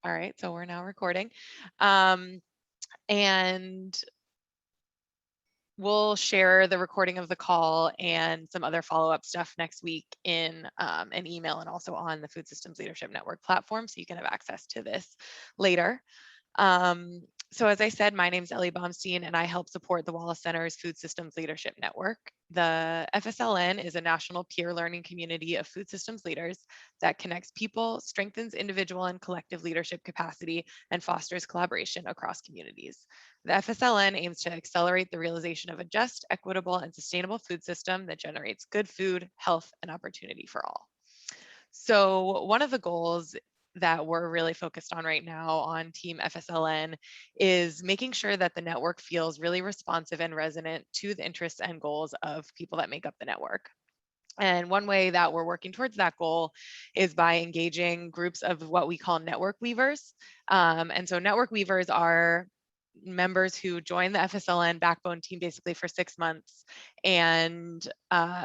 All right, so we're now recording. And we'll share the recording of the call and some other follow-up stuff next week in an email and also on the Food Systems Leadership Network platform, so you can have access to this later. So as I said, my name is Ellie Baumstein, and I help support the Wallace Center's Food Systems Leadership Network. The FSLN is a national peer learning community of food systems leaders that connects people, strengthens individual and collective leadership capacity, and fosters collaboration across communities. The FSLN aims to accelerate the realization of a just, equitable, and sustainable food system that generates good food, health, and opportunity for all. So one of the goals that we're really focused on right now on Team FSLN is making sure that the network feels really responsive and resonant to the interests and goals of people that make up the network. And one way that we're working towards that goal is by engaging groups of what we call network weavers. And so network weavers are members who join the FSLN backbone team basically for 6 months and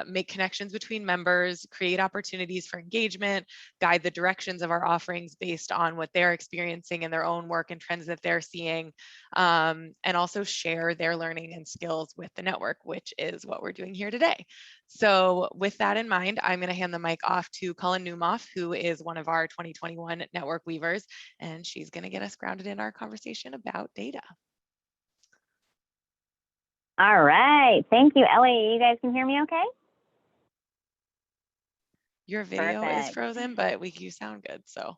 make connections between members, create opportunities for engagement, guide the directions of our offerings based on what they're experiencing in their own work and trends that they're seeing, and also share their learning and skills with the network, which is what we're doing here today. So with that in mind, I'm going to hand the mic off to Cullen Newmoff, who is one of our 2021 network weavers, and she's going to get us grounded in our conversation about data. All right. Thank you, Ellie. You guys can hear me okay? Your video is frozen, but you sound good, so.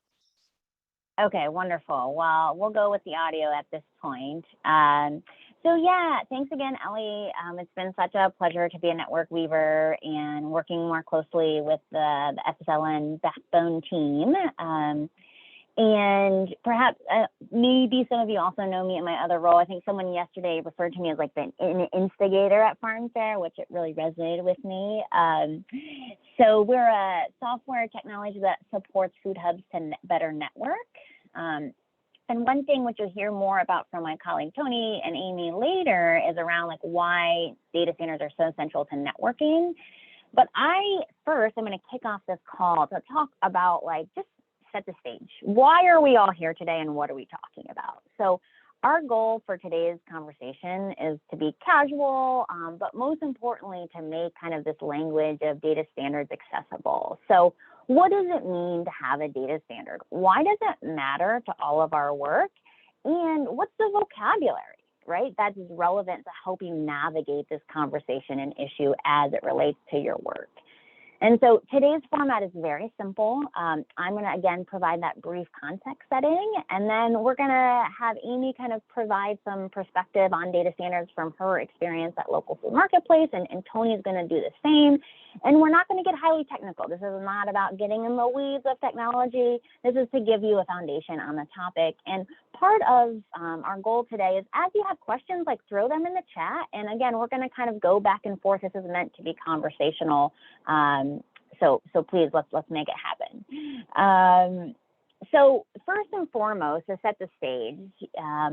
Okay, wonderful. Well, we'll go with the audio at this point. So yeah, thanks again, Ellie. It's been such a pleasure to be a network weaver and working more closely with the FSLN backbone team. And perhaps maybe some of you also know me in my other role. I think someone yesterday referred to me as like an instigator at Farm Fair, which it really resonated with me. So we're a software technology that supports food hubs to better network. And one thing which you'll hear more about from my colleague Tony and Amy later is around like why data standards are so essential to networking. But first I'm going to kick off this call to talk about like just set the stage. Why are we all here today and what are we talking about? So our goal for today's conversation is to be casual, but most importantly, to make kind of this language of data standards accessible. So what does it mean to have a data standard? Why does it matter to all of our work? And what's the vocabulary, right? That is relevant to help you navigate this conversation and issue as it relates to your work. And so today's format is very simple. I'm going to, again, provide that brief context setting, and then we're going to have Amy kind of provide some perspective on data standards from her experience at local food marketplace, and Tony's going to do the same. And we're not going to get highly technical. This is not about getting in the weeds of technology. This is to give you a foundation on the topic. And part of our goal today is as you have questions, like throw them in the chat. And again, we're going to kind of go back and forth. This is meant to be conversational. So please let's make it happen. So first and foremost, to set the stage,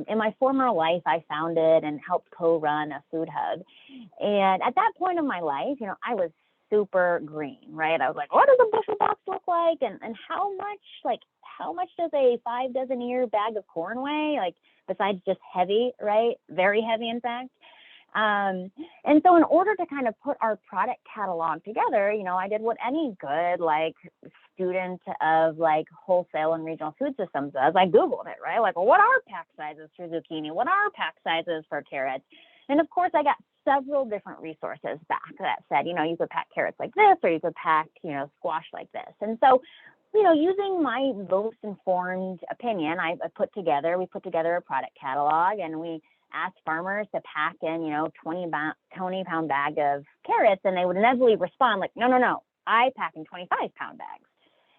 in my former life, I founded and helped co-run a food hub. And at that point in my life, I was super green, right? I was like, what does a bushel box look like? And how much does a 5 dozen ear bag of corn weigh? Like, besides just heavy, right? Very heavy, in fact. And so in order to kind of put our product catalog together, I did what any good student of wholesale and regional food systems does. I Googled it, right? Like, well, what are pack sizes for zucchini? What are pack sizes for carrots? And of course, I got several different resources back that said, you could pack carrots like this, or you could pack, squash like this. And so, using my most informed opinion, we put together a product catalog, and we asked farmers to pack in, 20-pound bag of carrots, and they would inevitably respond like, no, I pack in 25-pound bags.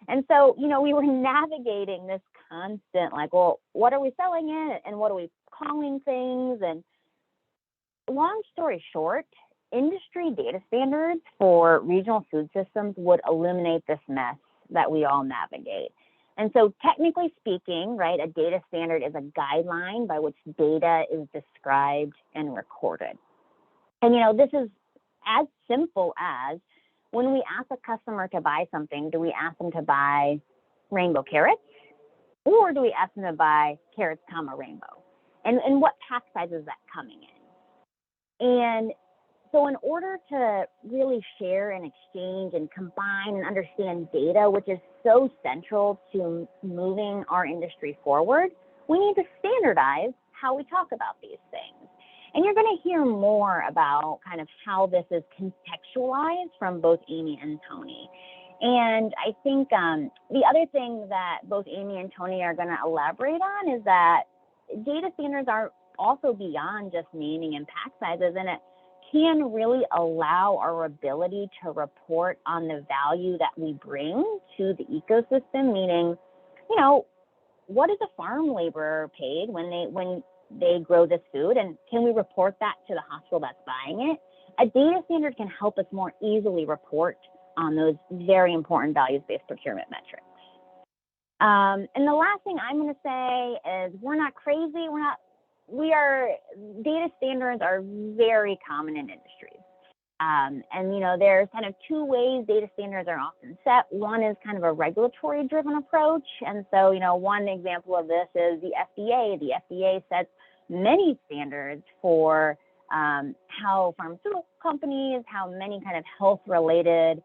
And so, we were navigating this constant, well, what are we selling in, and what are we calling things? And long story short, industry data standards for regional food systems would eliminate this mess that we all navigate. And so technically speaking, right, a data standard is a guideline by which data is described and recorded. And, this is as simple as when we ask a customer to buy something, do we ask them to buy rainbow carrots, Or do we ask them to buy carrots, comma, rainbow? And what pack size is that coming in? And so in order to really share and exchange and combine and understand data, which is so central to moving our industry forward, we need to standardize how we talk about these things. And you're going to hear more about kind of how this is contextualized from both Amy and Tony. And I think the other thing that both Amy and Tony are going to elaborate on is that data standards are also beyond just naming and pack sizes, and it can really allow our ability to report on the value that we bring to the ecosystem, meaning, you know, what is a farm laborer paid when they grow this food, and can we report that to the hospital that's buying it? A data standard can help us more easily report on those very important values-based procurement metrics. And the last thing I'm going to say is we're not crazy. Data standards are very common in industries. And, you know, there's kind of two ways data standards are often set. One is kind of a regulatory driven approach. And so, you know, one example of this is the FDA. The FDA sets many standards for how pharmaceutical companies, how many kind of health related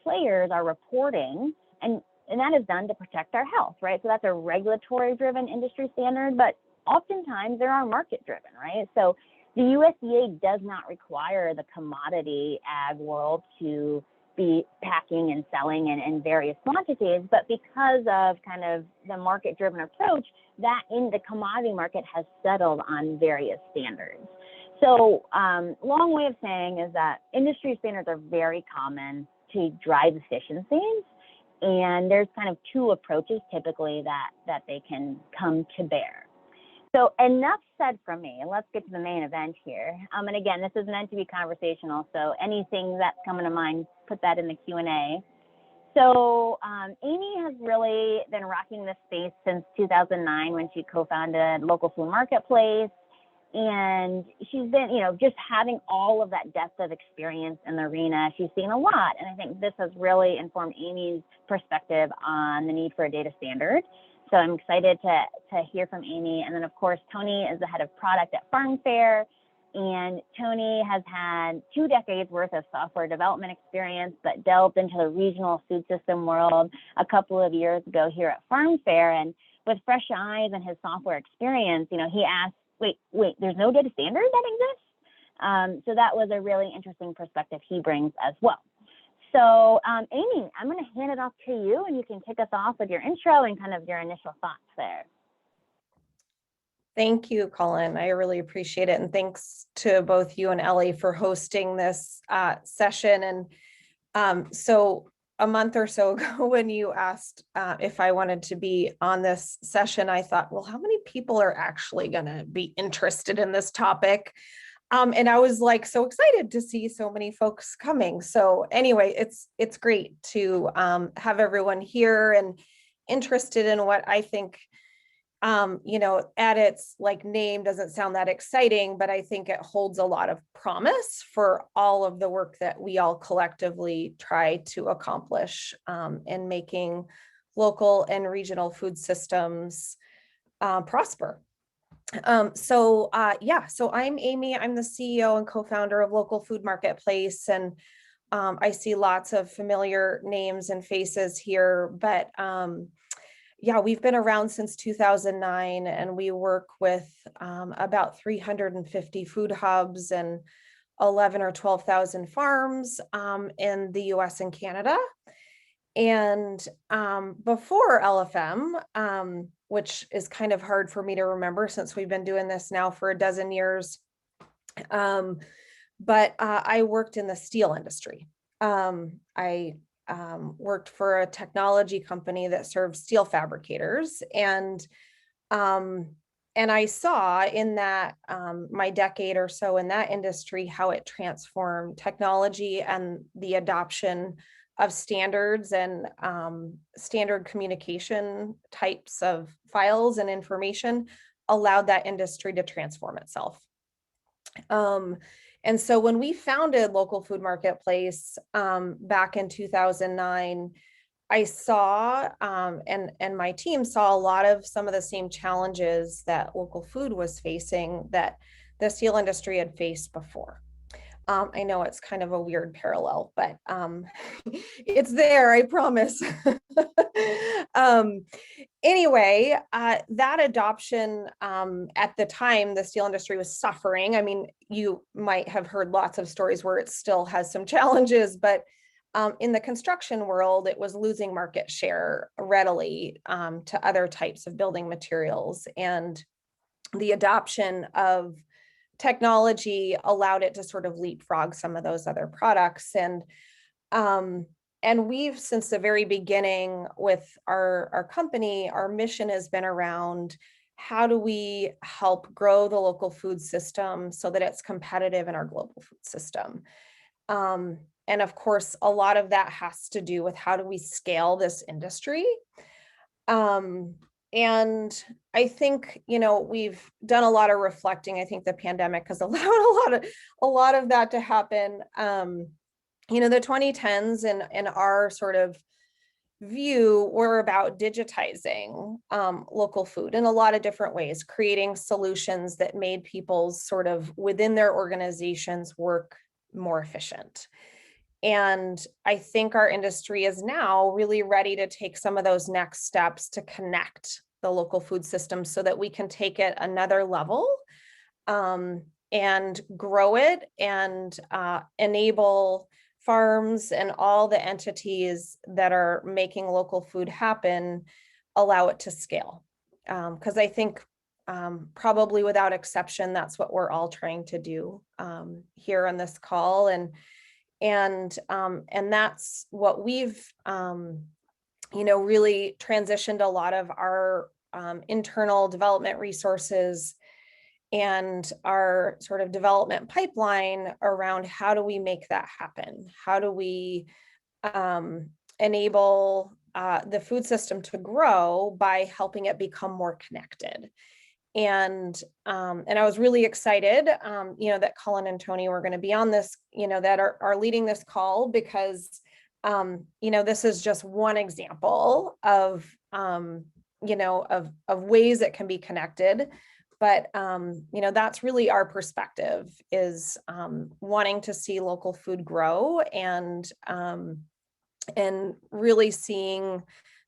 players are reporting. And that is done to protect our health, right? So that's a regulatory driven industry standard, but oftentimes there are market driven, right? So the USDA does not require the commodity ag world to be packing and selling in various quantities, but because of kind of the market driven approach, that in the commodity market has settled on various standards. So long way of saying is that industry standards are very common to drive efficiencies. And there's kind of two approaches typically that they can come to bear. So enough said from me. Let's get to the main event here. And again, this is meant to be conversational. So anything that's coming to mind, put that in the Q&A. So Amy has really been rocking this space since 2009 when she co-founded Local Food Marketplace. And she's been, you know, just having all of that depth of experience in the arena. She's seen a lot. And I think this has really informed Amy's perspective on the need for a data standard. So I'm excited to hear from Amy. And then, of course, Tony is the head of product at Farm Fair. And Tony has had 2 decades worth of software development experience, but delved into the regional food system world a couple of years ago here at Farm Fair. And with fresh eyes and his software experience, you know, he asked, wait, there's no data standard that exists? So that was a really interesting perspective he brings as well. So Amy, I'm going to hand it off to you, and you can kick us off with your intro and kind of your initial thoughts there. Thank you, Colin. I really appreciate it. And thanks to both you and Ellie for hosting this session. And so a month or so ago, when you asked if I wanted to be on this session, I thought, well, how many people are actually going to be interested in this topic? And I was like so excited to see so many folks coming. So anyway, it's great to have everyone here and interested in what I think, you know, at its like name doesn't sound that exciting, but I think it holds a lot of promise for all of the work that we all collectively try to accomplish in making local and regional food systems prosper. So I'm Amy. I'm the CEO and co-founder of Local Food Marketplace, and I see lots of familiar names and faces here, but yeah, we've been around since 2009, and we work with about 350 food hubs and 11 or 12,000 farms in the US and Canada. And before LFM, which is kind of hard for me to remember since we've been doing this now for a dozen years, but I worked in the steel industry. I worked for a technology company that serves steel fabricators, and I saw in that my decade or so in that industry how it transformed technology and the adoption of standards and standard communication types of files and information allowed that industry to transform itself. And so when we founded Local Food Marketplace back in 2009, I saw, and my team saw a lot of some of the same challenges that local food was facing that the steel industry had faced before. I know it's kind of a weird parallel, but it's there, I promise. um, anyway, that adoption, at the time, the steel industry was suffering. I mean, you might have heard lots of stories where it still has some challenges, but in the construction world, it was losing market share readily to other types of building materials. And the adoption of technology allowed it to sort of leapfrog some of those other products. And we've, since the very beginning with our company, our mission has been around how do we help grow the local food system so that it's competitive in our global food system. And of course, a lot of that has to do with how do we scale this industry. And I think, we've done a lot of reflecting. I think the pandemic has allowed a lot of that to happen. The 2010s in our sort of view were about digitizing local food in a lot of different ways, creating solutions that made people's sort of within their organizations work more efficient. And I think our industry is now really ready to take some of those next steps to connect the local food system so that we can take it another level and grow it and enable farms and all the entities that are making local food happen, allow it to scale. Because I think probably without exception, that's what we're all trying to do here on this call. And that's what we've, really transitioned a lot of our internal development resources and our sort of development pipeline around how do we make that happen? How do we enable the food system to grow by helping it become more connected? And I was really excited, that Colin and Tony were going to be on this, that are leading this call because, this is just one example of, of ways it can be connected. But, that's really our perspective is wanting to see local food grow and really seeing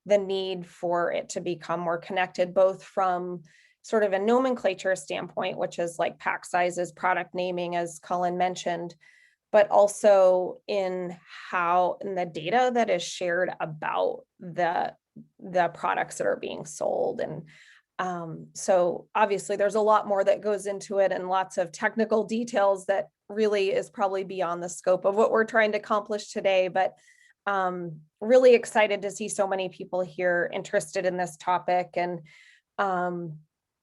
the need for it to become more connected, both from sort of a nomenclature standpoint, which is like pack sizes, product naming, as Colin mentioned, but also in the data that is shared about the products that are being sold. And so obviously there's a lot more that goes into it and lots of technical details that really is probably beyond the scope of what we're trying to accomplish today. But really excited to see so many people here interested in this topic and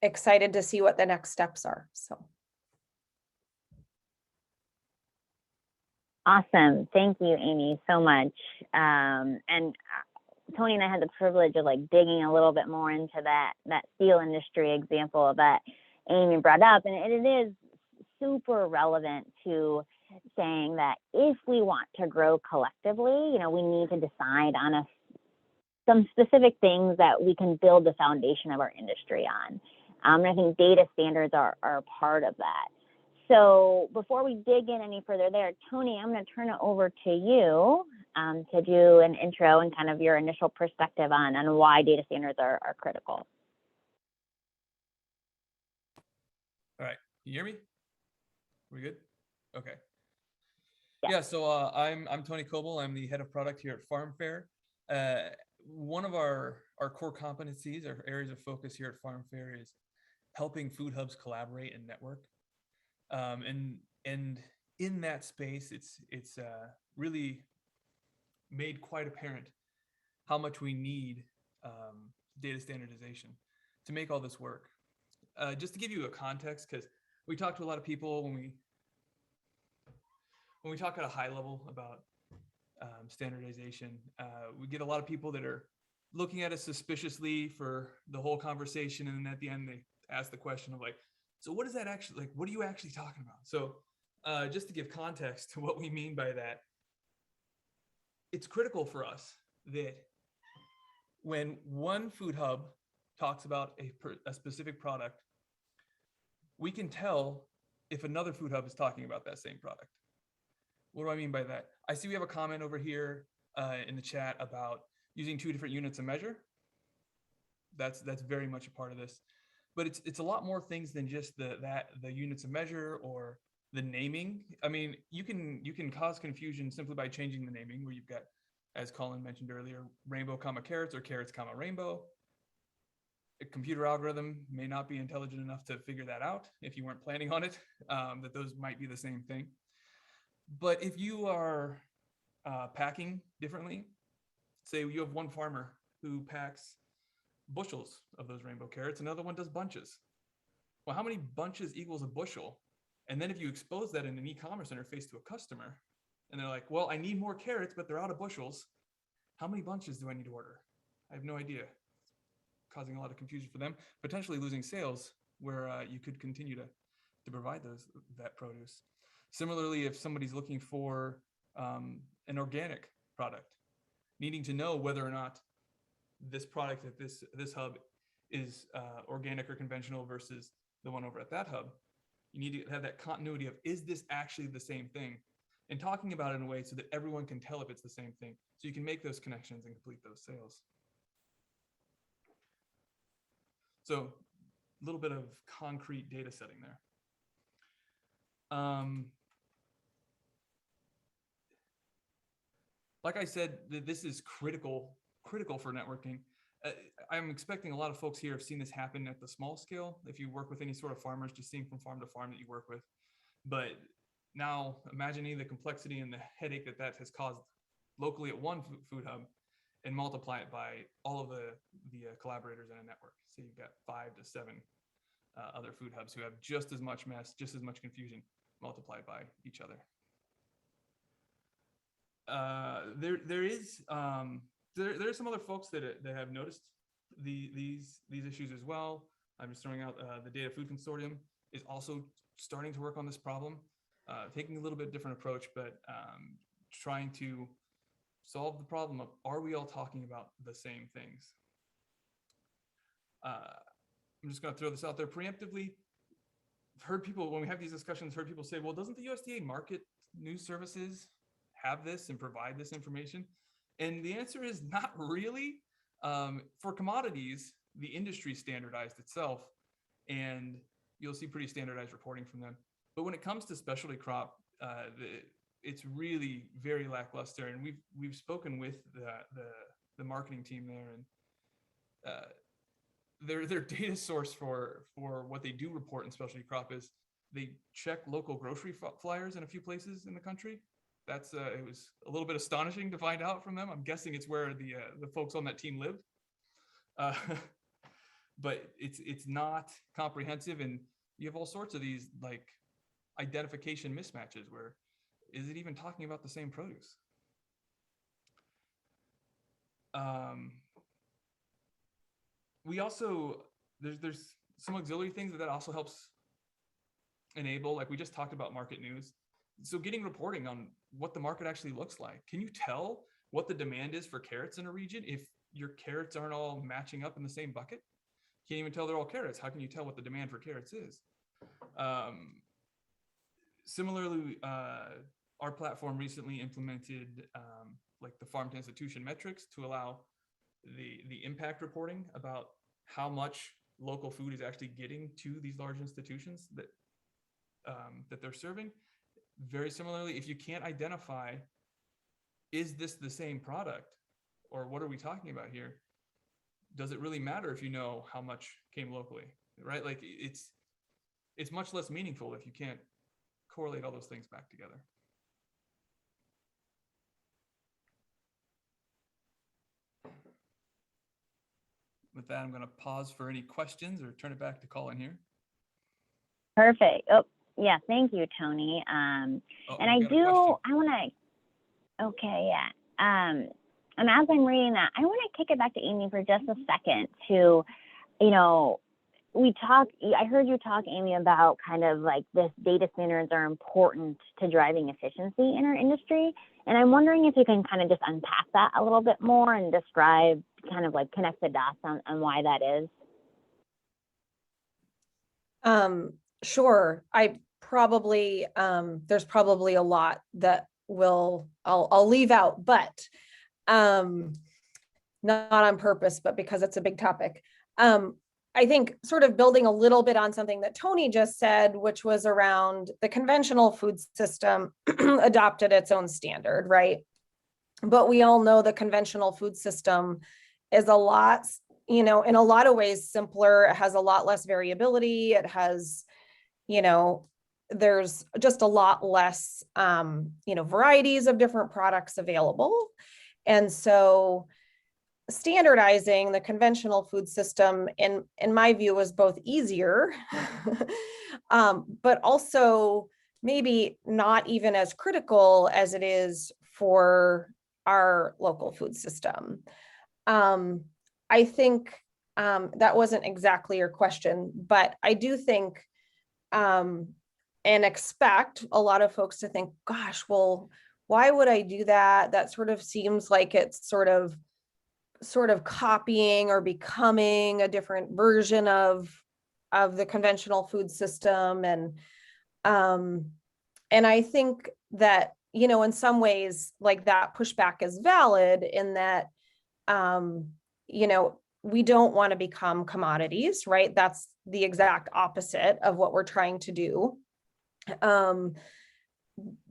excited to see what the next steps are. So. Awesome. Thank you, Amy, so much. And Tony and I had the privilege of digging a little bit more into that steel industry example that Amy brought up. And it is super relevant to saying that if we want to grow collectively, we need to decide on some specific things that we can build the foundation of our industry on. And I think data standards are a part of that. So before we dig in any further there, Tony, I'm going to turn it over to you to do an intro and kind of your initial perspective on why data standards are critical. All right. Can you hear me? We good? Okay. Yeah, so I'm Tony Coble. I'm the head of product here at Farm Fair. One of our core competencies, our areas of focus here at Farm Fair is helping food hubs collaborate and network. And in that space, it's really made quite apparent how much we need data standardization to make all this work. Just to give you a context, because we talk to a lot of people when we talk at a high level about standardization, we get a lot of people that are looking at us suspiciously for the whole conversation. And then at the end, they ask the question of so what is that actually, what are you actually talking about? So just to give context to what we mean by that, it's critical for us that when one food hub talks about a specific product, we can tell if another food hub is talking about that same product. What do I mean by that? I see we have a comment over here in the chat about using 2 different units of measure. That's very much a part of this, but it's a lot more things than just the units of measure or the naming. I mean, you can cause confusion simply by changing the naming, where you've got, as Colin mentioned earlier, rainbow comma carrots or carrots comma rainbow. A computer algorithm may not be intelligent enough to figure that out if you weren't planning on it, that those might be the same thing. But if you are packing differently, say you have one farmer who packs bushels of those rainbow carrots, another one does bunches. Well, how many bunches equals a bushel? And then if you expose that in an e-commerce interface to a customer, and they're like, well, I need more carrots, but they're out of bushels. How many bunches do I need to order? I have no idea. Causing a lot of confusion for them, potentially losing sales where you could continue to provide that produce. Similarly, if somebody's looking for an organic product, needing to know whether or not this product at this hub is organic or conventional versus the one over at that hub, you need to have that continuity of, is this actually the same thing? And talking about it in a way so that everyone can tell if it's the same thing, so you can make those connections and complete those sales. So a little bit of concrete data setting there. Like I said, this is critical for networking. I'm expecting a lot of folks here have seen this happen at the small scale. If you work with any sort of farmers, just seeing from farm to farm that you work with. But now imagining the complexity and the headache that has caused locally at one food hub, and multiply it by all of the collaborators in a network. So you've got 5 to 7 other food hubs who have just as much mess, just as much confusion multiplied by each other. There's some other folks that have noticed these issues as well. I'm just throwing out the Data Food Consortium is also starting to work on this problem, taking a little bit different approach, but trying to solve the problem of, are we all talking about the same things? I'm just going to throw this out there preemptively. I've heard people, when we have these discussions, heard people say, well, doesn't the USDA market news services have this and provide this information? And the answer is not really. For commodities, the industry standardized itself, and you'll see pretty standardized reporting from them. But when it comes to specialty crop, it's really very lackluster, and we've spoken with the marketing team there, and their data source for what they do report in specialty crop is they check local grocery flyers in a few places in the country. That's it was a little bit astonishing to find out from them. I'm guessing it's where the folks on that team live, but it's not comprehensive, and you have all sorts of these like identification mismatches where, is it even talking about the same produce? We also, there's some auxiliary things that also helps enable, like we just talked about market news. So getting reporting on what the market actually looks like. Can you tell what the demand is for carrots in a region if your carrots aren't all matching up in the same bucket? Can't even tell they're all carrots. How can you tell what the demand for carrots is? Similarly, our platform recently implemented like the farm to institution metrics to allow the impact reporting about how much local food is actually getting to these large institutions that they're serving. Very similarly, if you can't identify, is this the same product, or what are we talking about here? Does it really matter if you know how much came locally, right? Like it's much less meaningful if you can't correlate all those things back together. With that, I'm going to pause for any questions or turn it back to Colin here. Perfect. Oh, yeah. Thank you, Tony. And I want to, okay, yeah. And as I'm reading that, I want to kick it back to Amy for just a second to, you know, I heard you talk, Amy, about kind of like this data standards are important to driving efficiency in our industry. And I'm wondering if you can kind of just unpack that a little bit more and describe, kind of like connect the dots on why that is. Sure. I probably, there's probably a lot that I'll leave out, but not on purpose, but because it's a big topic. I think sort of building a little bit on something that Tony just said, which was around the conventional food system adopted its own standard, right? But we all know the conventional food system is a lot, in a lot of ways simpler. It has a lot less variability. It has, there's just a lot less, varieties of different products available. And so standardizing the conventional food system, in my view, was both easier, but also maybe not even as critical as it is for our local food system. I think that wasn't exactly your question, but I do think and expect a lot of folks to think, gosh, well, why would I do that? That sort of seems like it's sort of copying or becoming a different version of the conventional food system. And I think that, in some ways, like, that pushback is valid in that, we don't want to become commodities, right? That's the exact opposite of what we're trying to do.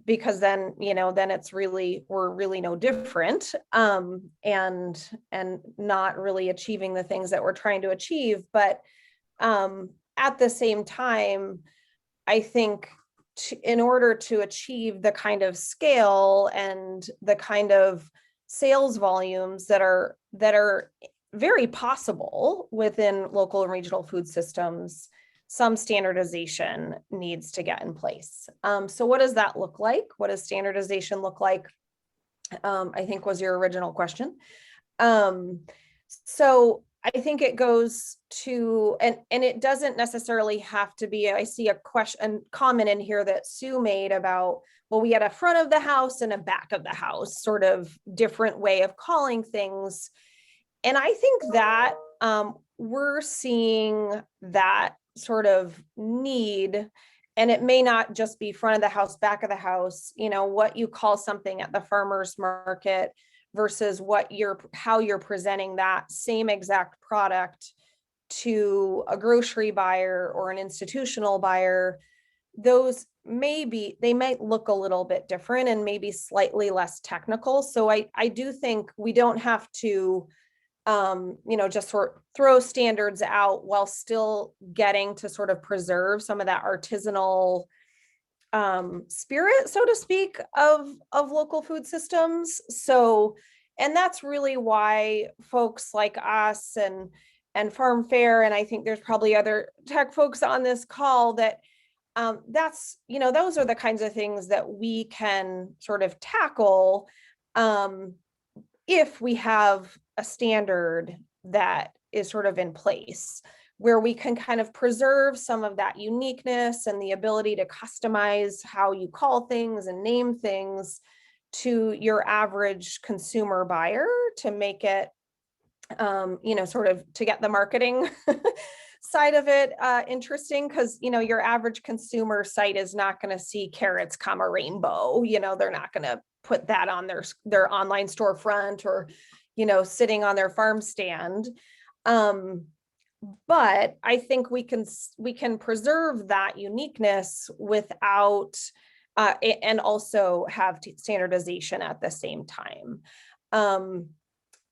Because then, it's really, we're really no different, and not really achieving the things that we're trying to achieve. But at the same time, I think in order to achieve the kind of scale and the kind of sales volumes that are very possible within local and regional food systems, some standardization needs to get in place. So what does that look like? What does standardization look like? I think was your original question. So I think it goes to, and it doesn't necessarily have to be, I see a comment in here that Sue made about, well, we had a front of the house and a back of the house, sort of different way of calling things. And I think that we're seeing that sort of need, and it may not just be front of the house, back of the house, what you call something at the farmer's market versus how you're presenting that same exact product to a grocery buyer or an institutional buyer. Those they might look a little bit different and maybe slightly less technical. So I do think we don't have to just sort of throw standards out while still getting to sort of preserve some of that artisanal spirit, so to speak, of local food systems. So, and that's really why folks like us and Farm Fair, and I think there's probably other tech folks on this call that that's, those are the kinds of things that we can sort of tackle if we have a standard that is sort of in place, where we can kind of preserve some of that uniqueness and the ability to customize how you call things and name things to your average consumer buyer to make it, sort of to get the marketing side of it interesting, because your average consumer site is not going to see carrots, rainbow. They're not going to put that on their online storefront or sitting on their farm stand. But I think we can preserve that uniqueness without and also have standardization at the same time.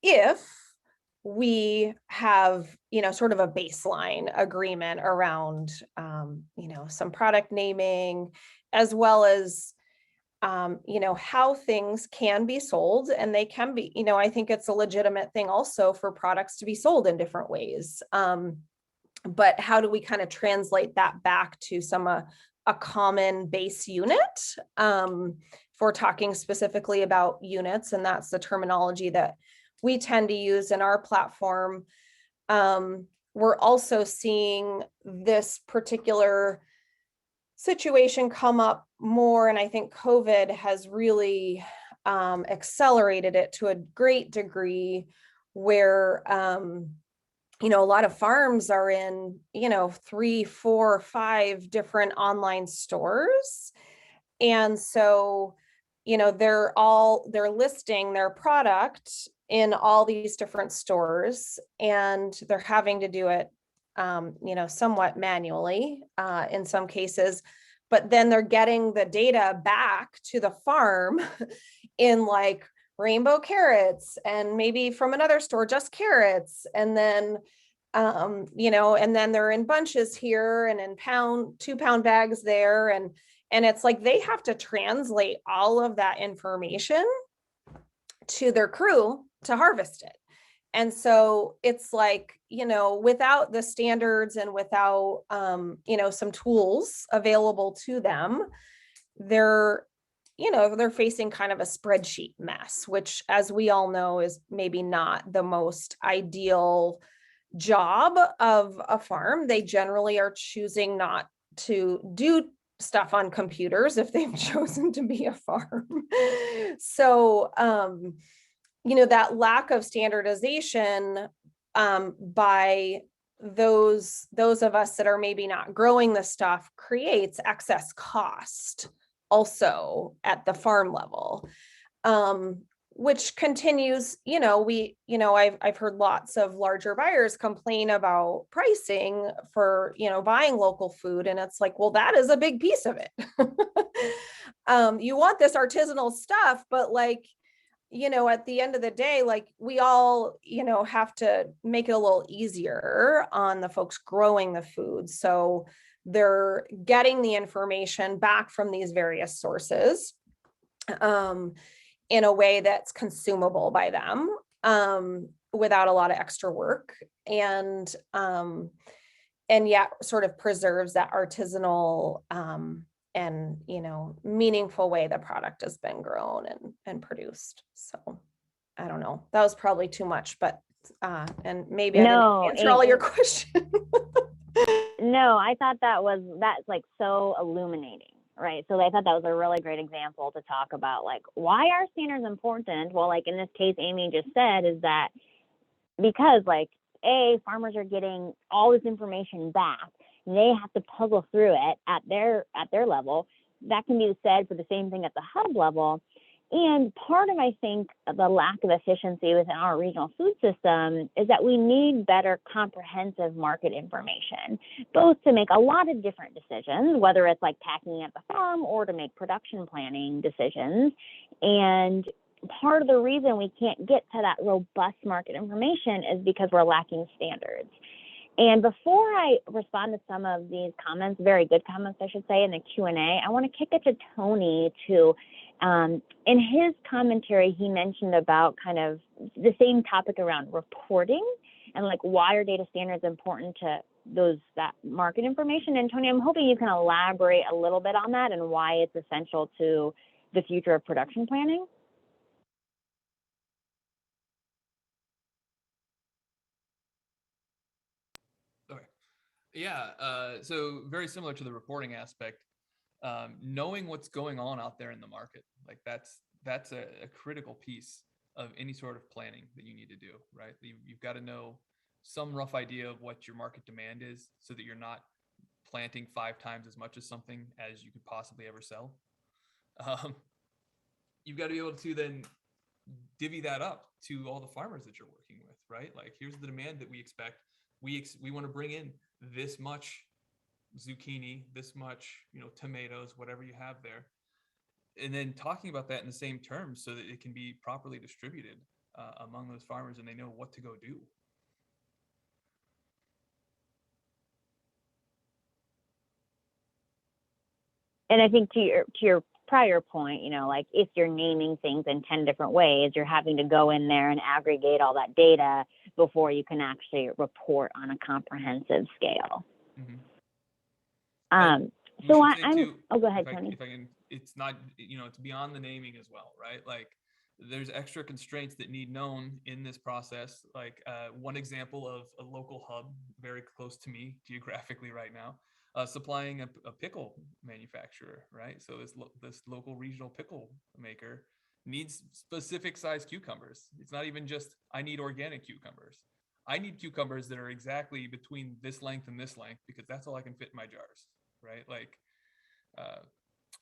If we have, sort of a baseline agreement around, some product naming, as well as, how things can be sold, and they can be, I think it's a legitimate thing also for products to be sold in different ways. But how do we kind of translate that back to a common base unit? If we're talking specifically about units, and that's the terminology that we tend to use in our platform, we're also seeing this particular situation come up more, and I think COVID has really accelerated it to a great degree, where a lot of farms are in 3, 4, 5 different online stores, and so they're listing their product in all these different stores, and they're having to do it somewhat manually in some cases, but then they're getting the data back to the farm in like rainbow carrots, and maybe from another store just carrots, and then and then they're in bunches here and in 2-pound bags there, and it's like they have to translate all of that information to their crew to harvest it. And so it's like, without the standards and without, some tools available to them, they're facing kind of a spreadsheet mess, which, as we all know, is maybe not the most ideal job of a farm. They generally are choosing not to do stuff on computers if they've chosen to be a farm. So, that lack of standardization by those of us that are maybe not growing the stuff creates excess cost also at the farm level, which continues. I've heard lots of larger buyers complain about pricing for buying local food, and it's like, well, that is a big piece of it. You want this artisanal stuff, but at the end of the day, we all, have to make it a little easier on the folks growing the food. So they're getting the information back from these various sources in a way that's consumable by them without a lot of extra work, and yet sort of preserves that artisanal and meaningful way the product has been grown and produced. So I don't know, that was probably too much, but and maybe I didn't answer all your questions. No, I thought that's like so illuminating, right? So I thought that was a really great example to talk about, like, why are standards important? Well, like in this case, Amy just said, is that because farmers are getting all this information back, they have to puzzle through it at their level. That can be said for the same thing at the hub level. And part of, I think, the lack of efficiency within our regional food system is that we need better comprehensive market information, both to make a lot of different decisions, whether it's like packing at the farm or to make production planning decisions. And part of the reason we can't get to that robust market information is because we're lacking standards. And before I respond to some of these comments, very good comments, I should say, in the Q&A, I want to kick it to Tony to, in his commentary, he mentioned about kind of the same topic around reporting and why are data standards important to that market information. And Tony, I'm hoping you can elaborate a little bit on that and why it's essential to the future of production planning. Yeah, so very similar to the reporting aspect, knowing what's going on out there in the market, that's a critical piece of any sort of planning that you need to do, right? You've got to know some rough idea of what your market demand is so that you're not planting 5 times as much as something as you could possibly ever sell. You've got to be able to then divvy that up to all the farmers that you're working with, right? Here's the demand that we expect. We want to bring in this much zucchini, this much, tomatoes, whatever you have there. And then talking about that in the same terms so that it can be properly distributed among those farmers and they know what to go do. And I think to your prior point, if you're naming things in 10 different ways, you're having to go in there and aggregate all that data before you can actually report on a comprehensive scale. Mm-hmm. So go ahead, Tony. If I can, it's not, it's beyond the naming as well, right? there's extra constraints that need known in this process. Like one example of a local hub very close to me geographically right now, supplying a pickle manufacturer, right? So this local regional pickle maker needs specific size cucumbers. It's not even just, I need organic cucumbers. I need cucumbers that are exactly between this length and this length, because that's all I can fit in my jars, right? Like,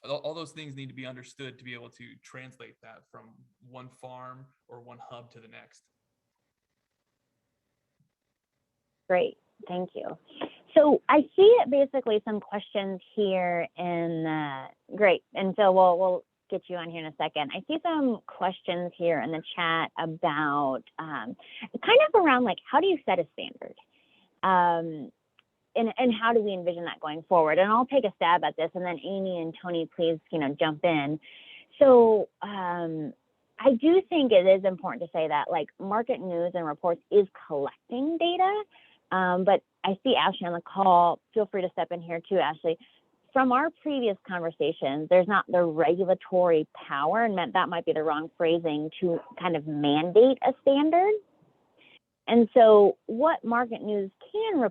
all those things need to be understood to be able to translate that from one farm or one hub to the next. Great, thank you. So I see basically some questions here great. And so we'll get you on here in a second. I see some questions here in the chat about kind of around like, how do you set a standard? And how do we envision that going forward? And I'll take a stab at this, and then Amy and Tony, please, jump in. So I do think it is important to say that like market news and reports is collecting data, but I see Ashley on the call. Feel free to step in here too, Ashley. From our previous conversations, there's not the regulatory power, and that might be the wrong phrasing, to kind of mandate a standard. And so what market news can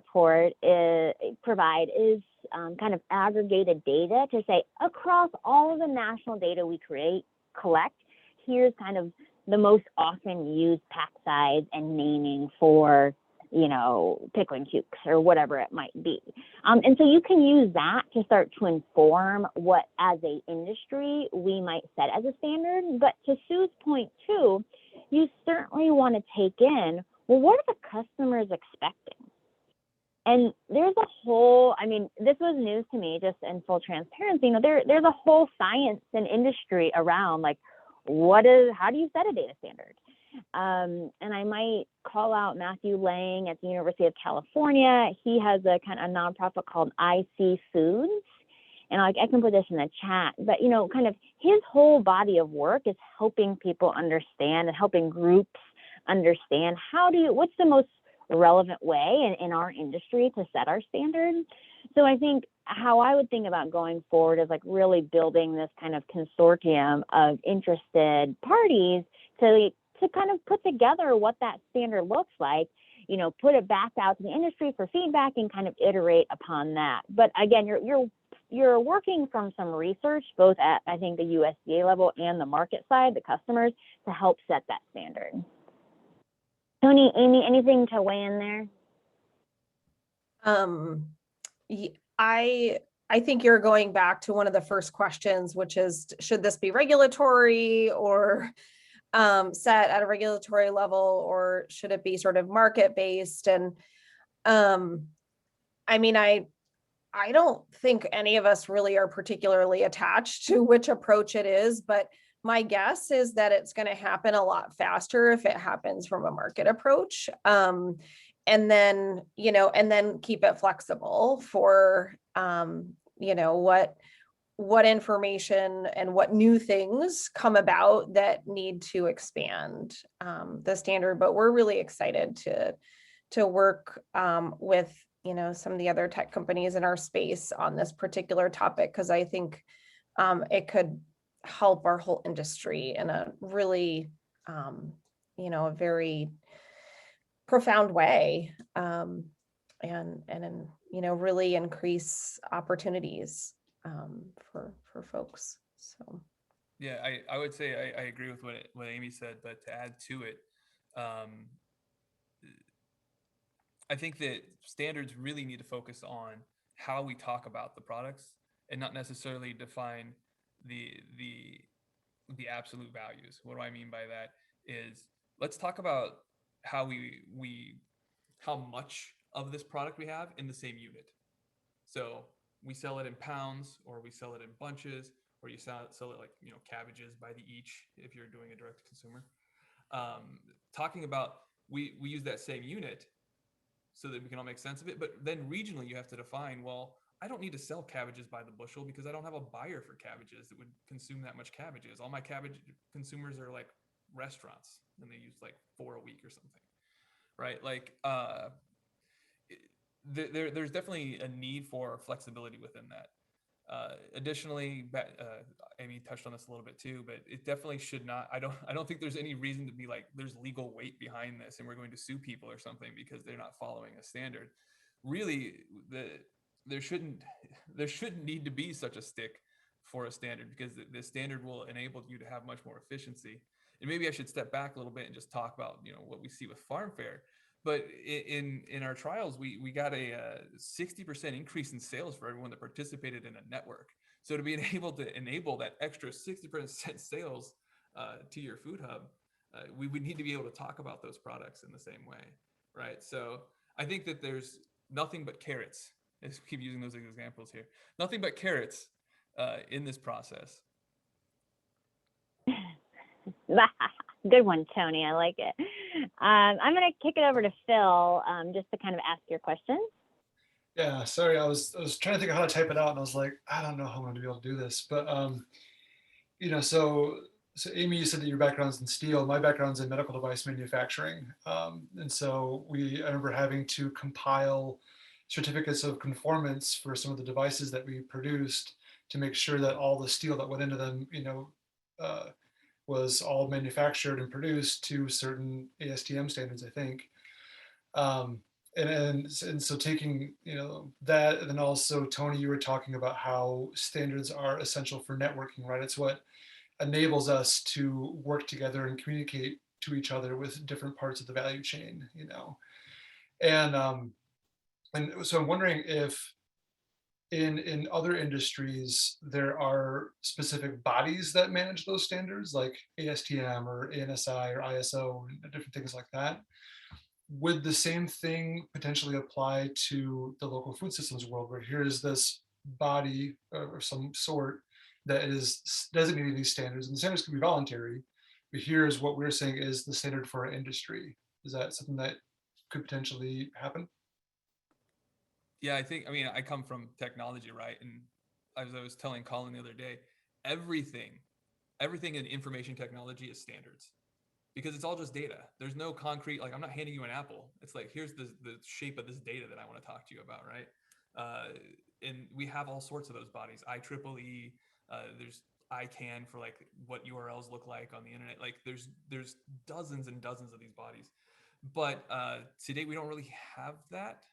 provide is kind of aggregated data to say, across all of the national data we collect, here's kind of the most often used pack size and naming for, pickling cukes or whatever it might be. And so you can use that to start to inform what, as a industry, we might set as a standard. But to Sue's point too, you certainly want to take in, well, what are the customers expecting? And there's a whole, this was news to me, just in full transparency. There's a whole science and industry around like, how do you set a data standard? And I might call out Matthew Lang at the University of California. He has a kind of nonprofit called IC Foods. And I can put this in the chat, but kind of his whole body of work is helping people understand and helping groups understand what's the most relevant way in our industry to set our standards. So I think how I would think about going forward is like really building this kind of consortium of interested parties to kind of put together what that standard looks like, put it back out to the industry for feedback and kind of iterate upon that. But again, you're working from some research, both at, I think, the USDA level and the market side, the customers, to help set that standard. Tony, Amy, anything to weigh in there? I think you're going back to one of the first questions, which is, should this be regulatory or set at a regulatory level, or should it be sort of market-based? And I don't think any of us really are particularly attached to which approach it is, but my guess is that it's going to happen a lot faster if it happens from a market approach. And then keep it flexible for, what information and what new things come about that need to expand the standard. But we're really excited to work with, some of the other tech companies in our space on this particular topic, because I think it could help our whole industry in a really, a very profound way, and really increase opportunities for folks. So yeah, I would say I agree with what Amy said, but to add to it, I think that standards really need to focus on how we talk about the products and not necessarily define the absolute values. What do I mean by that is, let's talk about how how much of this product we have in the same unit. So we sell it in pounds, or we sell it in bunches, or you sell it like, cabbages by the each if you're doing a direct to consumer. Talking about, we use that same unit so that we can all make sense of it. But then regionally, you have to define, well, I don't need to sell cabbages by the bushel because I don't have a buyer for cabbages that would consume that much cabbages. All my cabbage consumers are like restaurants, and they use like 4 a week or something, right? Like, there's definitely a need for flexibility within that. Additionally, Amy touched on this a little bit too, but it definitely should not. I don't think there's any reason to be like there's legal weight behind this, and we're going to sue people or something because they're not following a standard. Really, there shouldn't need to be such a stick for a standard, because the standard will enable you to have much more efficiency. And maybe I should step back a little bit and just talk about what we see with farm fare. But in our trials, we got a 60% increase in sales for everyone that participated in a network. So to be able to enable that extra 60% sales to your food hub, we would need to be able to talk about those products in the same way, right? So I think that there's nothing but carrots. I just keep using those examples here. Nothing but carrots in this process. Good one, Tony. I like it. I'm going to kick it over to Phil just to kind of ask your questions. Yeah, sorry, I was trying to think of how to type it out, and I was like, I don't know how I'm going to be able to do this. But so Amy, you said that your background's in steel. My background's in medical device manufacturing, and so I remember having to compile certificates of conformance for some of the devices that we produced to make sure that all the steel that went into them, was all manufactured and produced to certain ASTM standards, I think. And so taking that, and then also Tony, you were talking about how standards are essential for networking, right? It's what enables us to work together and communicate to each other with different parts of the value chain, and so I'm wondering if in other industries there are specific bodies that manage those standards, like ASTM or ANSI or ISO and different things like that. Would the same thing potentially apply to the local food systems world, where here is this body of some sort that is designating these standards, and the standards can be voluntary, but here's what we're saying is the standard for our industry? Is that something that could potentially happen? Yeah, I come from technology, right? And as I was telling Colin the other day, everything in information technology is standards, because it's all just data. There's no concrete, like I'm not handing you an apple. It's like, here's the shape of this data that I want to talk to you about, right? And we have all sorts of those bodies. IEEE, there's ICANN for like what URLs look like on the internet. Like there's dozens and dozens of these bodies. But today we don't really have that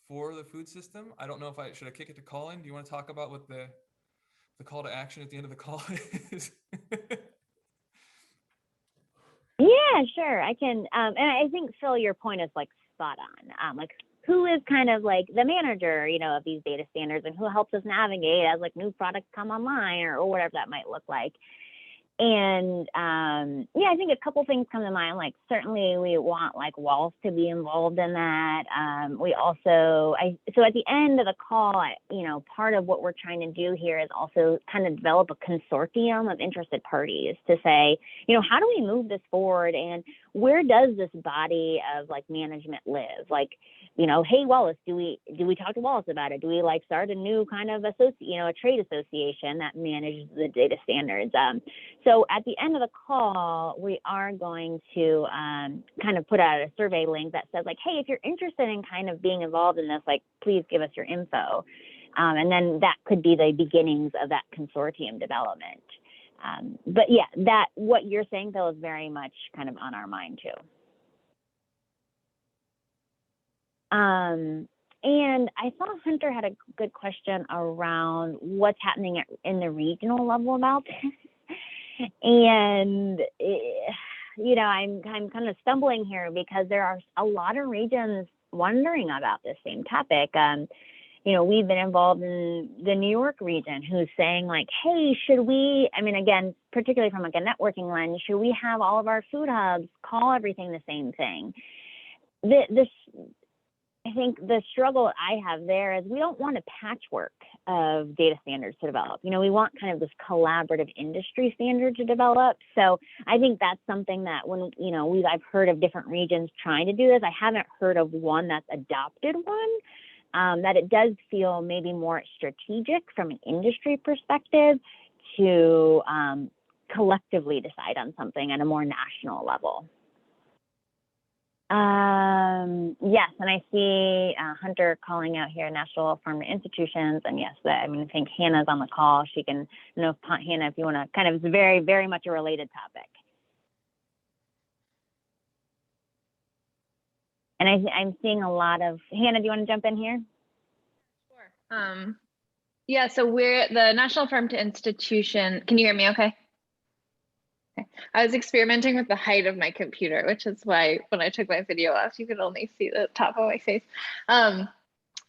for the food system. I don't know if should I kick it to Colin? Do you want to talk about what the call to action at the end of the call is? Yeah, sure. I can. And I think, Phil, your point is like spot on. Like who is kind of like the manager, of these data standards, and who helps us navigate as like new products come online or whatever that might look like. And I think a couple things come to mind. Like certainly we want like WALS to be involved in that. We also, so at the end of the call, part of what we're trying to do here is also kind of develop a consortium of interested parties to say, how do we move this forward, and where does this body of like management live? Like, hey, Wallace, do we talk to Wallace about it? Do we like start a new kind of a trade association that manages the data standards? So at the end of the call, we are going to kind of put out a survey link that says like, hey, if you're interested in kind of being involved in this, like, please give us your info. And then that could be the beginnings of that consortium development. But yeah, that what you're saying, Phil, is very much kind of on our mind too. And I saw Hunter had a good question around what's happening in the regional level about this. And, I'm kind of stumbling here because there are a lot of regions wondering about this same topic. We've been involved in the New York region who's saying like, hey, should we, again, particularly from like a networking lens, should we have all of our food hubs call everything the same thing? I think the struggle I have there is we don't want a patchwork of data standards to develop. We want kind of this collaborative industry standard to develop. So I think that's something that when, I've heard of different regions trying to do this. I haven't heard of one that's adopted one, that it does feel maybe more strategic from an industry perspective to collectively decide on something at a more national level. Yes, and I see Hunter calling out here, National Farm Institutions, and yes, I think Hannah's on the call. She can know, Hannah, if you want to kind of, it's very, very much a related topic. And I'm seeing a lot of, Hannah, do you want to jump in here? Sure. Yeah, so we're the National Farm to Institution. Can you hear me okay? I was experimenting with the height of my computer, which is why when I took my video off, you could only see the top of my face. The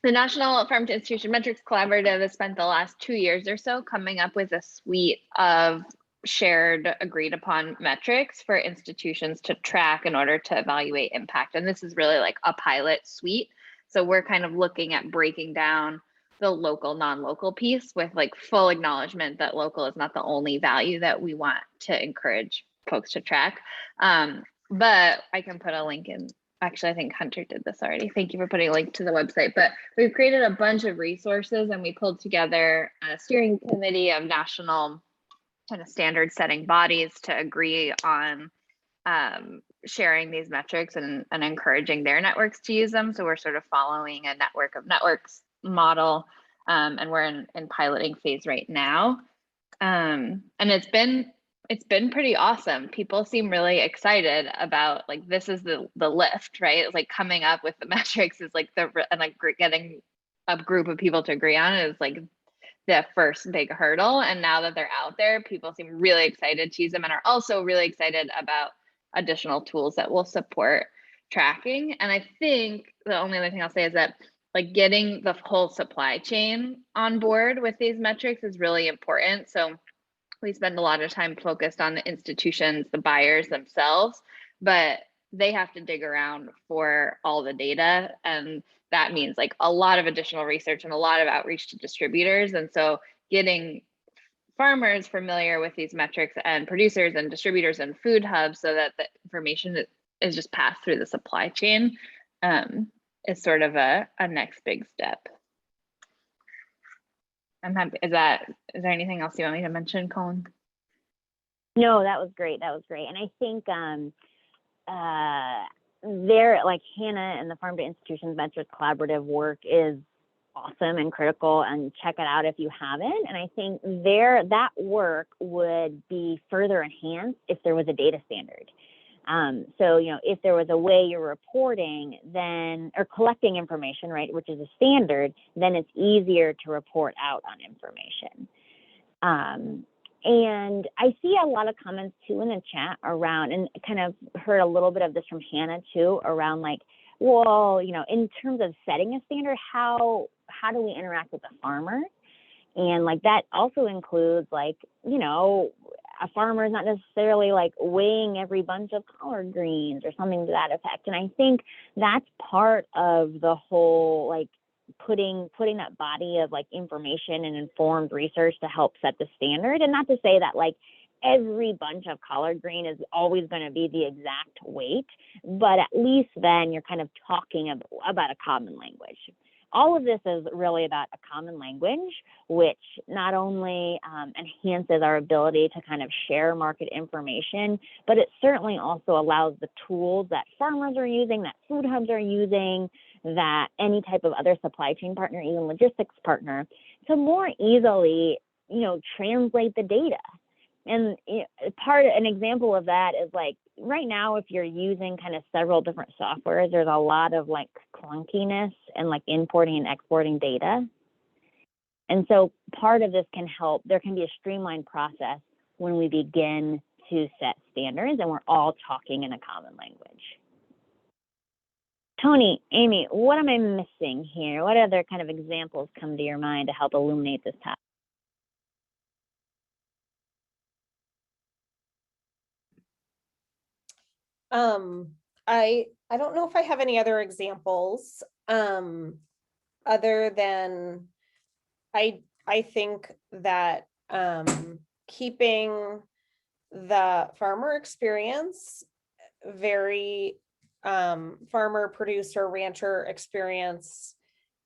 National Farm to Institution Metrics Collaborative has spent the last 2 years or so coming up with a suite of shared agreed upon metrics for institutions to track in order to evaluate impact. And this is really like a pilot suite. So we're kind of looking at breaking down the local, non-local piece with like full acknowledgement that local is not the only value that we want to encourage folks to track. But I can put a link in. Actually, I think Hunter did this already. Thank you for putting a link to the website. But we've created a bunch of resources and we pulled together a steering committee of national kind of standard setting bodies to agree on sharing these metrics and encouraging their networks to use them. So we're sort of following a network of networks model, and we're in piloting phase right now. And it's been pretty awesome. People seem really excited about like, this is the lift, right? It's like coming up with the metrics is like and like getting a group of people to agree on it is like the first big hurdle. And now that they're out there, people seem really excited to use them and are also really excited about additional tools that will support tracking. And I think the only other thing I'll say is that like getting the whole supply chain on board with these metrics is really important. So we spend a lot of time focused on the institutions, the buyers themselves, but they have to dig around for all the data. And that means like a lot of additional research and a lot of outreach to distributors. And so getting farmers familiar with these metrics and producers and distributors and food hubs so that the information is just passed through the supply chain is sort of a next big step. I'm happy. Is there anything else you want me to mention, Colin? No, that was great. That was great. And I think there, like Hannah and the Farm to Institutions Metrics Collaborative work is awesome and critical, and check it out if you haven't. And I think that work would be further enhanced if there was a data standard. So, if there was a way you're reporting or collecting information, right, which is a standard, then it's easier to report out on information. And I see a lot of comments too in the chat around, and kind of heard a little bit of this from Hannah too, around like, well, in terms of setting a standard, how do we interact with the farmer? And like that also includes like, a farmer is not necessarily like weighing every bunch of collard greens or something to that effect. And I think that's part of the whole, like putting that body of like information and informed research to help set the standard. And not to say that like every bunch of collard green is always going to be the exact weight, but at least then you're kind of talking about a common language. All of this is really about a common language, which not only enhances our ability to kind of share market information, but it certainly also allows the tools that farmers are using, that food hubs are using, that any type of other supply chain partner, even logistics partner, to more easily, translate the data. And an example of that is like right now, if you're using kind of several different softwares, there's a lot of like clunkiness and like importing and exporting data. And so part of this can help. There can be a streamlined process when we begin to set standards and we're all talking in a common language. Tony, Amy, what am I missing here? What other kind of examples come to your mind to help illuminate this topic? I don't know if I have any other examples, other than I think that keeping the farmer experience very farmer, producer, rancher experience,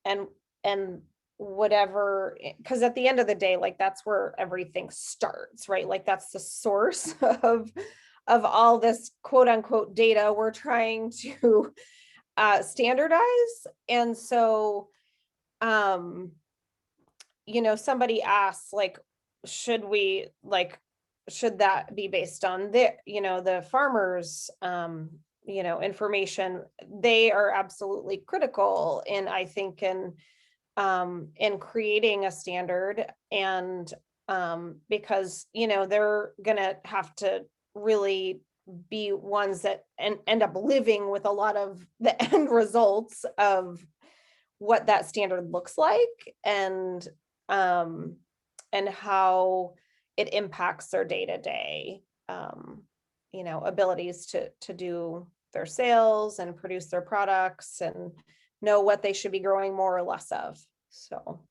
and whatever, because at the end of the day, like that's where everything starts, right? Like that's the source of all this quote unquote data we're trying to standardize. And so, you know, somebody asks, like, should that be based on the farmers, you know, information? They are absolutely critical I think in creating a standard, and because, you know, they're gonna have to really be ones that end up living with a lot of the end results of what that standard looks like, and how it impacts their day-to-day, you know, abilities to do their sales and produce their products and know what they should be growing more or less of. So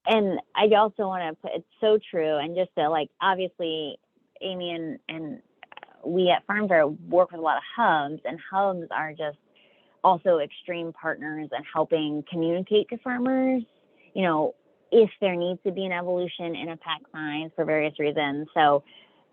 And I also want to put, it's so true. And just to, like, obviously, Amy and we at Farm Fair work with a lot of hubs, and hubs are just also extreme partners and helping communicate to farmers, you know, if there needs to be an evolution in a pack size for various reasons. So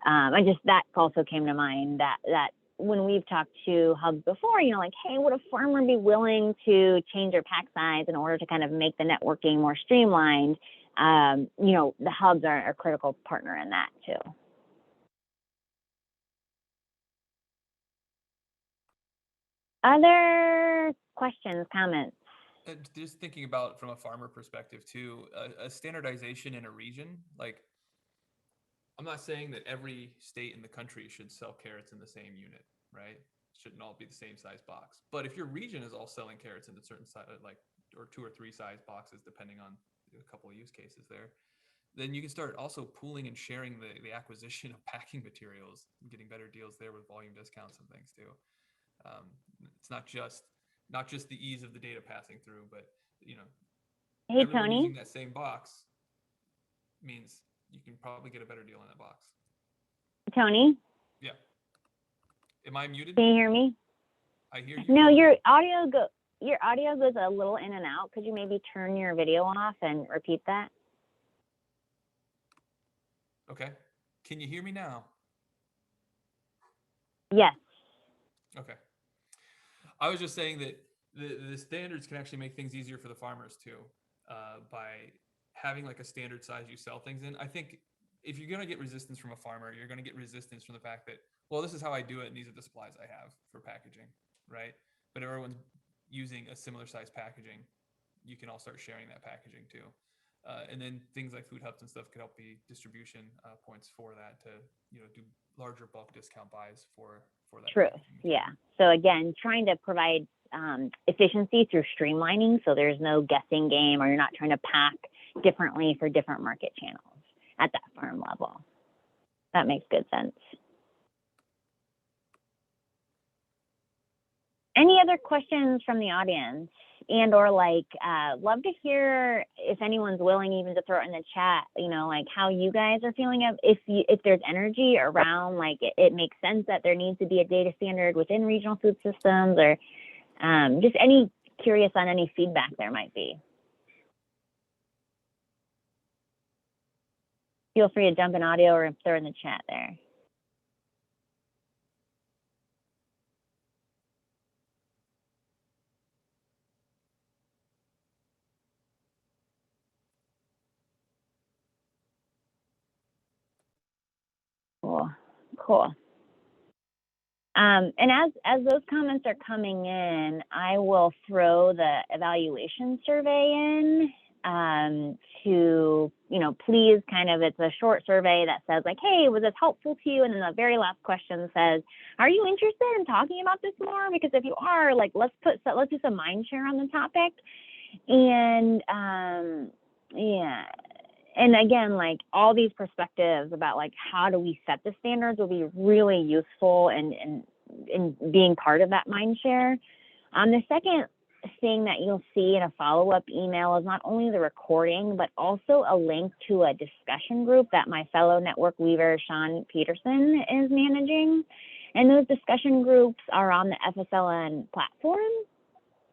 that also came to mind, that when we've talked to hubs before, you know, like, hey, would a farmer be willing to change their pack size in order to kind of make the networking more streamlined? You know, the hubs are a critical partner in that too. Other questions, comments? Just thinking about from a farmer perspective too, a standardization in a region, like, I'm not saying that every state in the country should sell carrots in the same unit, right? Shouldn't all be the same size box. But if your region is all selling carrots in a certain size, like, or 2 or 3 size boxes, depending on a couple of use cases there, then you can start also pooling and sharing the acquisition of packing materials and getting better deals there with volume discounts and things too. It's not just the ease of the data passing through, but, you know, Hey, everyone Tony. using that same box means you can probably get a better deal in that box. Tony? Yeah. Am I muted? Can you hear me? I hear you. No, your audio goes a little in and out. Could you maybe turn your video off and repeat that? Okay. Can you hear me now? Yes. Okay. I was just saying that the standards can actually make things easier for the farmers too, by having like a standard size you sell things in. I think if you're going to get resistance from a farmer, you're going to get resistance from the fact that, well, this is how I do it, and these are the supplies I have for packaging, right? But everyone's using a similar size packaging, you can all start sharing that packaging too. And then things like food hubs and stuff could help be distribution points for that, to, you know, do larger bulk discount buys for that. True. Yeah. So again, trying to provide efficiency through streamlining, so there's no guessing game, or you're not trying to pack differently for different market channels at that farm level. That makes good sense. Any other questions from the audience? And or like, love to hear, if anyone's willing even to throw it in the chat, you know, like how you guys are feeling of, if there's energy around, like it makes sense that there needs to be a data standard within regional food systems, or just curious on any feedback there might be. Feel free to jump in audio or throw in the chat there. Cool. And as those comments are coming in, I will throw the evaluation survey in, to, you know, please it's a short survey that says like, hey, was this helpful to you? And then the very last question says, are you interested in talking about this more? Because if you are, like, let's do some mind share on the topic. And yeah. And again, like, all these perspectives about like how do we set the standards will be really useful in being part of that mind share. The second thing that you'll see in a follow-up email is not only the recording, but also a link to a discussion group that my fellow network weaver, Sean Peterson, is managing. And those discussion groups are on the Fsln platform.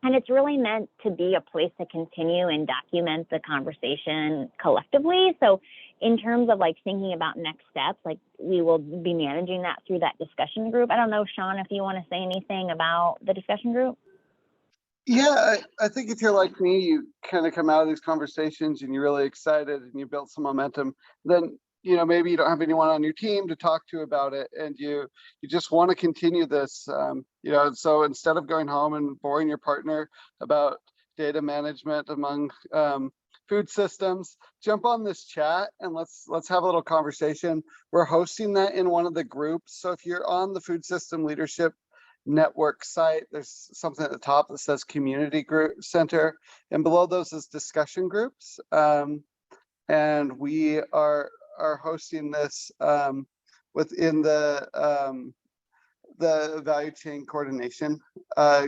And it's really meant to be a place to continue and document the conversation collectively. So in terms of like thinking about next steps, like we will be managing that through that discussion group. I don't know, Sean, if you want to say anything about the discussion group. Yeah, I think if you're like me, you kind of come out of these conversations and you're really excited and you built some momentum, then maybe you don't have anyone on your team to talk to about it, and you just want to continue this. So instead of going home and boring your partner about data management among food systems, jump on this chat and let's have a little conversation. We're hosting that in one of the groups. So if you're on the Food System Leadership Network site, there's something at the top that says Community Group Center, and below those is discussion groups. And we are hosting this within the value chain coordination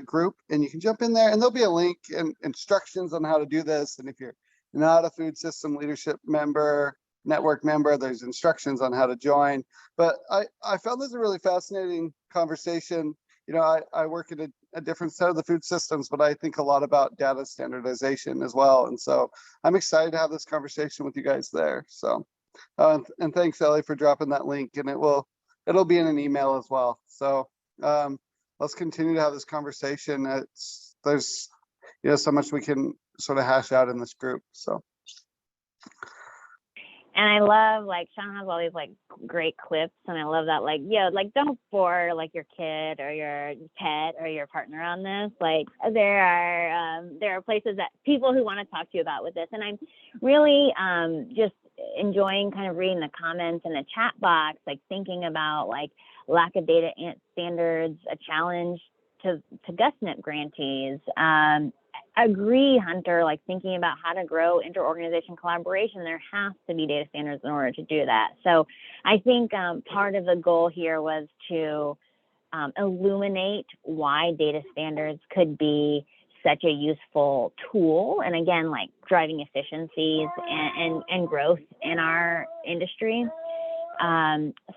group, and you can jump in there and there'll be a link and instructions on how to do this. And if you're not a Food System Leadership network member, there's instructions on how to join. But I found this a really fascinating conversation. I work at a different set of the food systems, but I think a lot about data standardization as well. And so I'm excited to have this conversation with you guys there. So, and thanks, Ellie, for dropping that link, and it'll be in an email as well. So let's continue to have this conversation. There's so much we can sort of hash out in this group. So. And I love, like, Sean has all these like great clips, and I love that, like, don't bore like your kid or your pet or your partner on this. Like, there are places that people who want to talk to you about with this, and I'm really just enjoying kind of reading the comments in the chat box, like thinking about like lack of data standards, a challenge to GusNIP grantees. Agree, Hunter, like thinking about how to grow inter-organization collaboration, there has to be data standards in order to do that. So I think part of the goal here was to illuminate why data standards could be such a useful tool, and again, like driving efficiencies and growth in our industry.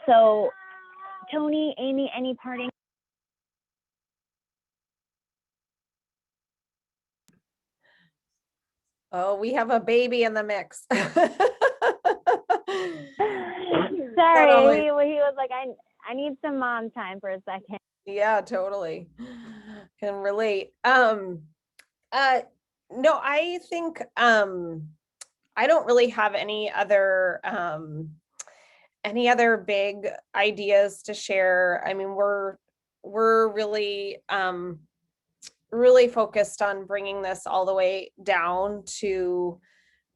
So Tony, Amy, any parting? Oh, we have a baby in the mix. Sorry, he was like, I need some mom time for a second. Yeah, totally. Can relate. No, I think I don't really have any other big ideas to share. I mean, we're really really focused on bringing this all the way down to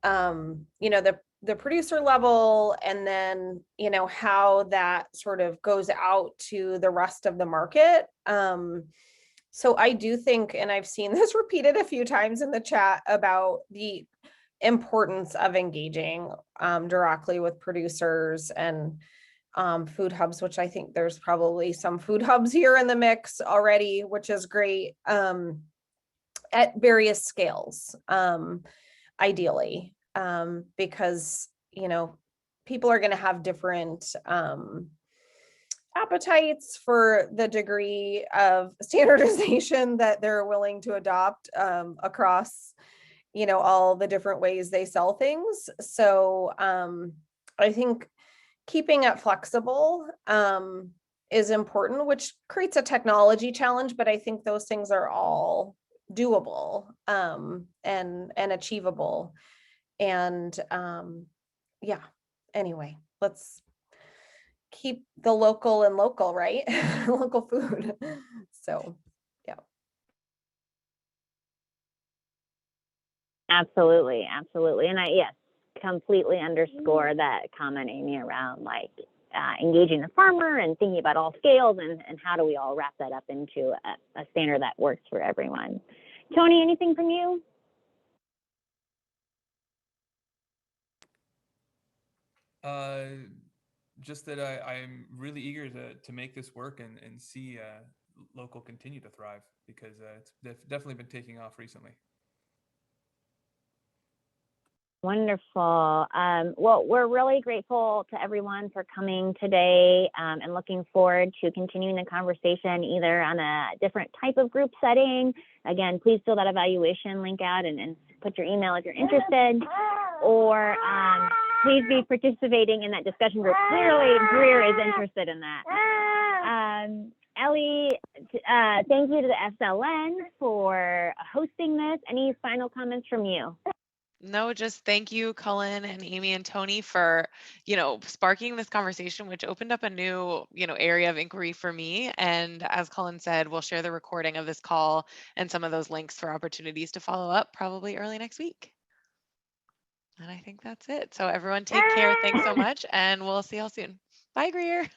the producer level, and then how that sort of goes out to the rest of the market. So I do think, and I've seen this repeated a few times in the chat, about the importance of engaging directly with producers and food hubs, which I think there's probably some food hubs here in the mix already, which is great, at various scales, ideally, because people are going to have different appetites for the degree of standardization that they're willing to adopt across all the different ways they sell things. So I think keeping it flexible is important, which creates a technology challenge, but I think those things are all doable and achievable. And yeah, anyway, let's keep the local and local, right? Local food. So yeah. Absolutely. And yes, completely underscore that comment, Amy, around like engaging the farmer and thinking about all scales and how do we all wrap that up into a standard that works for everyone. Tony, anything from you? Just that I'm really eager to make this work and see local continue to thrive, because it's definitely been taking off recently. Wonderful. Well, we're really grateful to everyone for coming today and looking forward to continuing the conversation either on a different type of group setting. Again, please fill that evaluation link out and put your email if you're interested, or please be participating in that discussion group. Clearly, Greer is interested in that. Ellie, thank you to the Fsln for hosting this. Any final comments from you? No, just thank you, Cullen and Amy and Tony, for, sparking this conversation, which opened up a new, area of inquiry for me. And as Cullen said, we'll share the recording of this call and some of those links for opportunities to follow up probably early next week. And I think that's it. So everyone take care. Thanks so much. And we'll see y'all soon. Bye, Greer.